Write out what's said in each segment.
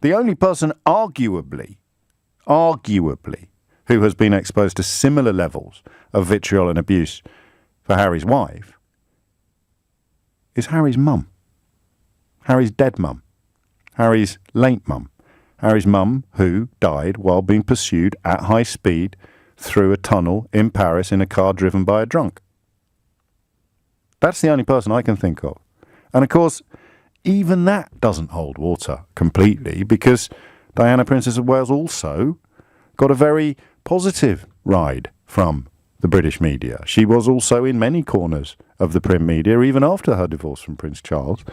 The only person arguably, who has been exposed to similar levels of vitriol and abuse for Harry's wife is Harry's mum. Harry's dead mum. Harry's late mum. Harry's mum who died while being pursued at high speed through a tunnel in Paris in a car driven by a drunk. That's the only person I can think of. And of course, even that doesn't hold water completely, because Diana, Princess of Wales, also got a very positive ride from the British media. She was also in many corners of the print media, even after her divorce from Prince Charles,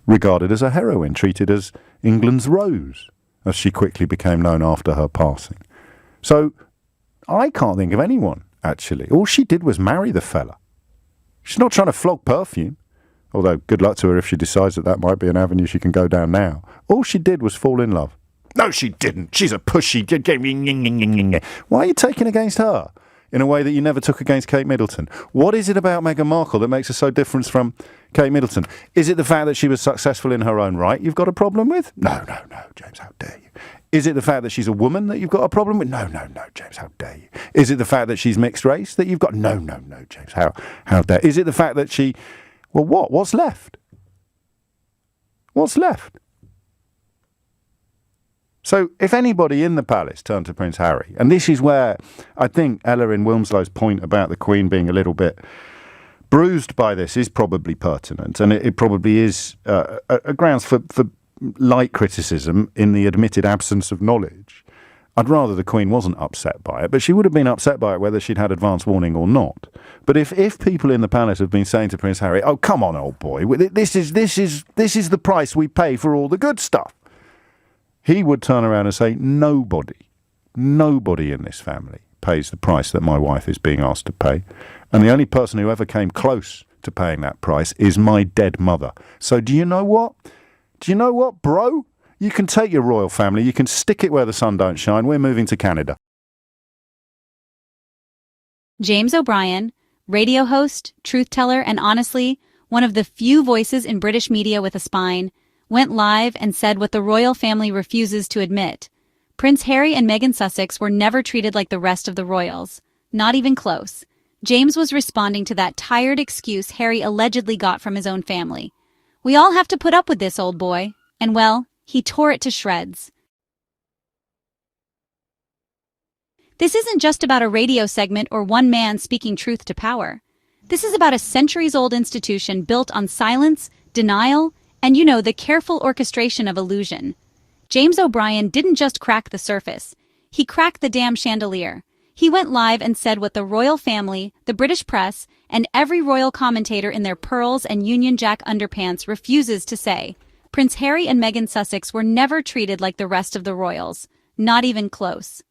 regarded as a heroine, treated as England's Rose, as she quickly became known after her passing. So I can't think of anyone, actually. All she did was marry the fella. She's not trying to flog perfume, although good luck to her if she decides that that might be an avenue she can go down now. All she did was fall in love. No, she didn't. She's a pushy. Why are you taking against her in a way that you never took against Kate Middleton? What is it about Meghan Markle that makes her so different from Kate Middleton? Is it the fact that she was successful in her own right you've got a problem with? No, James, how dare you? Is it the fact that she's a woman that you've got a problem with? No, James, how dare you? Is it the fact that she's mixed race that you've got? No, James, how dare? Is it the fact that she... Well, what? What's left? What's left? So if anybody in the palace turned to Prince Harry, and this is where I think Ella in Wilmslow's point about the Queen being a little bit bruised by this is probably pertinent, and it probably is a grounds for light criticism in the admitted absence of knowledge. I'd rather the Queen wasn't upset by it, but she would have been upset by it whether she'd had advance warning or not. But if people in the palace have been saying to Prince Harry, "Oh, come on, old boy, this is the price we pay for all the good stuff," he would turn around and say, nobody in this family pays the price that my wife is being asked to pay. And the only person who ever came close to paying that price is my dead mother. So do you know what? Bro? You can take your royal family, you can stick it where the sun don't shine. We're moving to Canada. James O'Brien, radio host, truth teller, and honestly, one of the few voices in British media with a spine, went live and said what the royal family refuses to admit. Prince Harry and Meghan Sussex were never treated like the rest of the royals. Not even close. James was responding to that tired excuse Harry allegedly got from his own family. We all have to put up with this, old boy. And well, he tore it to shreds. This isn't just about a radio segment or one man speaking truth to power. This is about a centuries-old institution built on silence, denial, and the careful orchestration of illusion. James O'Brien didn't just crack the surface. He cracked the damn chandelier. He went live and said what the royal family, the British press, and every royal commentator in their pearls and Union Jack underpants refuses to say. Prince Harry and Meghan Sussex were never treated like the rest of the royals. Not even close.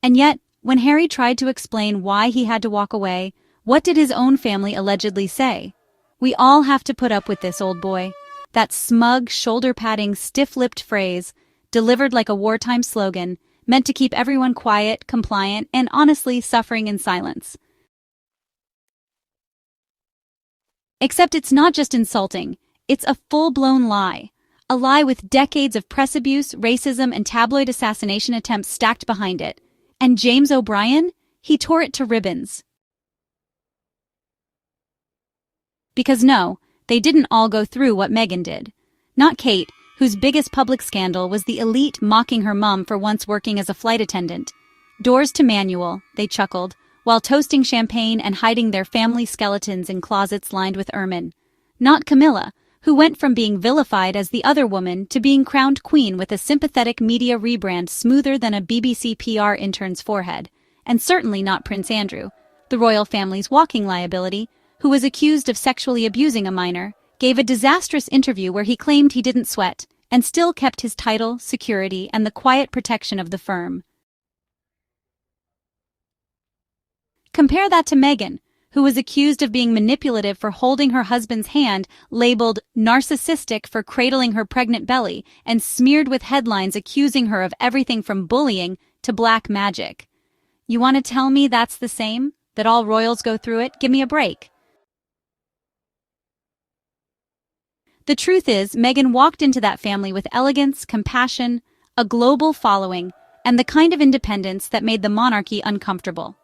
And yet, when Harry tried to explain why he had to walk away, what did his own family allegedly say? We all have to put up with this, old boy. That smug, shoulder-patting, stiff-lipped phrase, delivered like a wartime slogan, meant to keep everyone quiet, compliant, and honestly suffering in silence. Except it's not just insulting, it's a full-blown lie. A lie with decades of press abuse, racism, and tabloid assassination attempts stacked behind it. And James O'Brien? He tore it to ribbons. Because no, they didn't all go through what Meghan did. Not Kate, whose biggest public scandal was the elite mocking her mum for once working as a flight attendant. Doors to manual, they chuckled, while toasting champagne and hiding their family skeletons in closets lined with ermine. Not Camilla, who went from being vilified as the other woman to being crowned queen with a sympathetic media rebrand smoother than a BBC PR intern's forehead. And certainly not Prince Andrew, the royal family's walking liability, who was accused of sexually abusing a minor, gave a disastrous interview where he claimed he didn't sweat, and still kept his title, security, and the quiet protection of the firm. Compare that to Meghan, who was accused of being manipulative for holding her husband's hand, labeled narcissistic for cradling her pregnant belly, and smeared with headlines accusing her of everything from bullying to black magic. You want to tell me that's the same? That all royals go through it? Give me a break. The truth is, Meghan walked into that family with elegance, compassion, a global following, and the kind of independence that made the monarchy uncomfortable.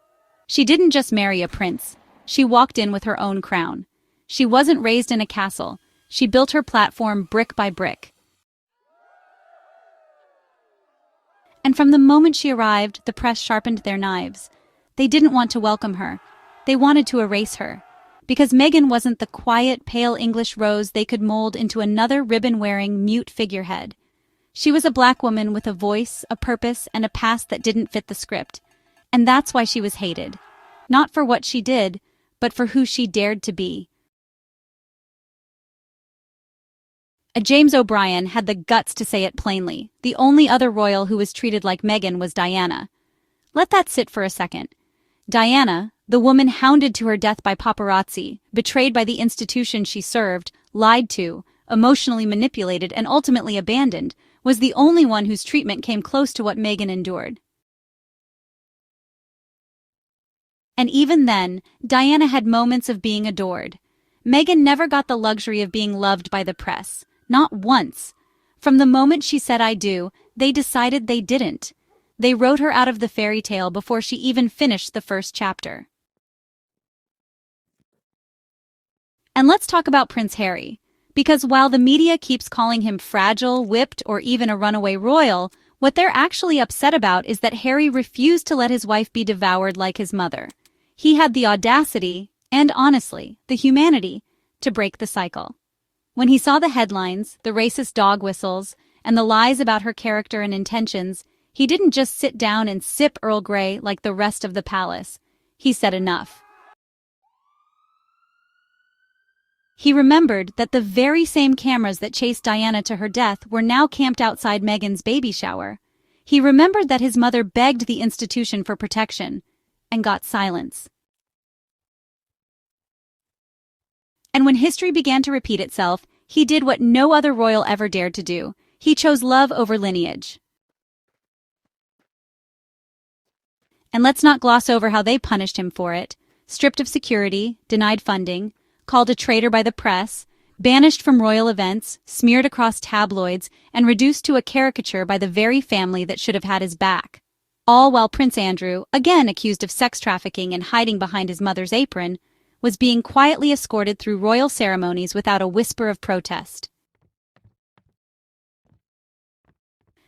She didn't just marry a prince. She walked in with her own crown. She wasn't raised in a castle. She built her platform brick by brick. And from the moment she arrived, the press sharpened their knives. They didn't want to welcome her. They wanted to erase her. Because Meghan wasn't the quiet, pale English rose they could mold into another ribbon-wearing, mute figurehead. She was a black woman with a voice, a purpose, and a past that didn't fit the script. And that's why she was hated. Not for what she did, but for who she dared to be. James O'Brien had the guts to say it plainly. The only other royal who was treated like Meghan was Diana. Let that sit for a second. Diana, the woman hounded to her death by paparazzi, betrayed by the institution she served, lied to, emotionally manipulated, and ultimately abandoned, was the only one whose treatment came close to what Meghan endured. And even then, Diana had moments of being adored. Meghan never got the luxury of being loved by the press. Not once. From the moment she said "I do," they decided they didn't. They wrote her out of the fairy tale before she even finished the first chapter. And let's talk about Prince Harry. Because while the media keeps calling him fragile, whipped, or even a runaway royal, what they're actually upset about is that Harry refused to let his wife be devoured like his mother. He had the audacity, and honestly, the humanity, to break the cycle. When he saw the headlines, the racist dog whistles, and the lies about her character and intentions, he didn't just sit down and sip Earl Grey like the rest of the palace. He said enough. He remembered that the very same cameras that chased Diana to her death were now camped outside Meghan's baby shower. He remembered that his mother begged the institution for protection and got silence. And when history began to repeat itself, he did what no other royal ever dared to do. He chose love over lineage. And let's not gloss over how they punished him for it. Stripped of security, denied funding, called a traitor by the press, banished from royal events, smeared across tabloids, and reduced to a caricature by the very family that should have had his back. All while Prince Andrew, again accused of sex trafficking and hiding behind his mother's apron, was being quietly escorted through royal ceremonies without a whisper of protest.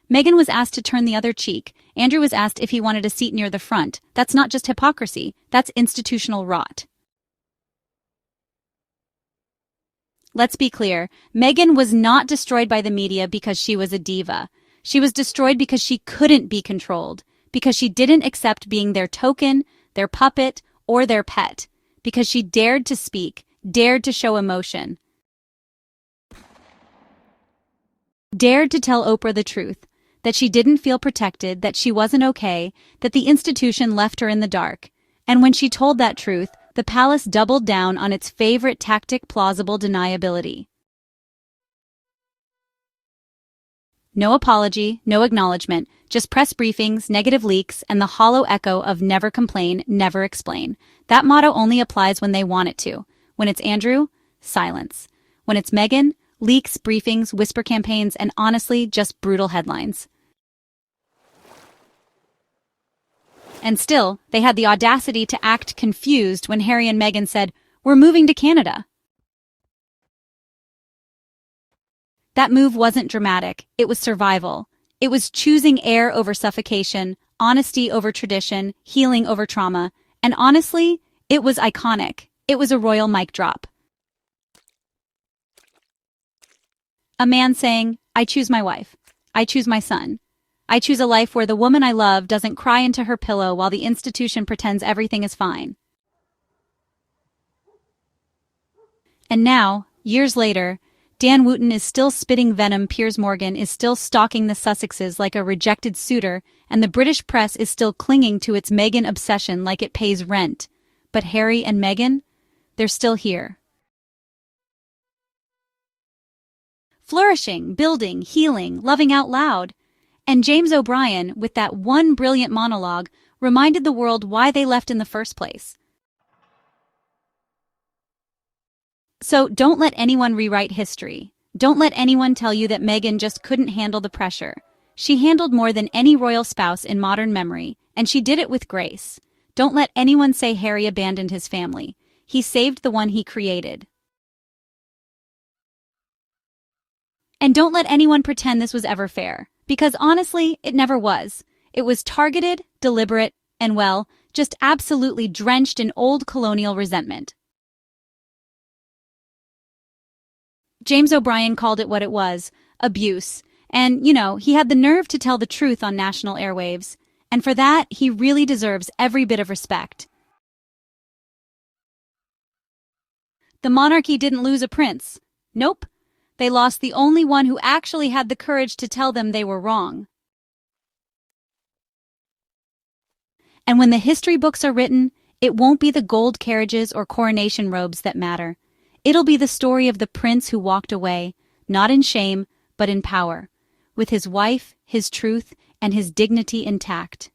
Meghan was asked to turn the other cheek. Andrew was asked if he wanted a seat near the front. That's not just hypocrisy, that's institutional rot. Let's be clear, Meghan was not destroyed by the media because she was a diva. She was destroyed because she couldn't be controlled, because she didn't accept being their token, their puppet, or their pet, because she dared to speak, dared to show emotion, dared to tell Oprah the truth, that she didn't feel protected, that she wasn't okay, that the institution left her in the dark. And when she told that truth, the palace doubled down on its favorite tactic, plausible deniability. No apology, no acknowledgement, just press briefings, negative leaks, and the hollow echo of never complain, never explain. That motto only applies when they want it to. When it's Andrew, silence. When it's Meghan, leaks, briefings, whisper campaigns, and honestly, just brutal headlines. And still, they had the audacity to act confused when Harry and Meghan said, "We're moving to Canada." That move wasn't dramatic, it was survival. It was choosing air over suffocation, honesty over tradition, healing over trauma, and honestly, it was iconic. It was a royal mic drop. A man saying, "I choose my wife. I choose my son. I choose a life where the woman I love doesn't cry into her pillow while the institution pretends everything is fine." And now, years later, Dan Wooten is still spitting venom, Piers Morgan is still stalking the Sussexes like a rejected suitor, and the British press is still clinging to its Meghan obsession like it pays rent. But Harry and Meghan, they're still here. Flourishing, building, healing, loving out loud. And James O'Brien, with that one brilliant monologue, reminded the world why they left in the first place. So don't let anyone rewrite history. Don't let anyone tell you that Meghan just couldn't handle the pressure. She handled more than any royal spouse in modern memory, and she did it with grace. Don't let anyone say Harry abandoned his family. He saved the one he created. And don't let anyone pretend this was ever fair, because honestly, it never was. It was targeted, deliberate, and well, just absolutely drenched in old colonial resentment. James O'Brien called it what it was, abuse. And, he had the nerve to tell the truth on national airwaves. And for that, he really deserves every bit of respect. The monarchy didn't lose a prince. Nope. They lost the only one who actually had the courage to tell them they were wrong. And when the history books are written, it won't be the gold carriages or coronation robes that matter. It'll be the story of the prince who walked away, not in shame, but in power, with his wife, his truth, and his dignity intact.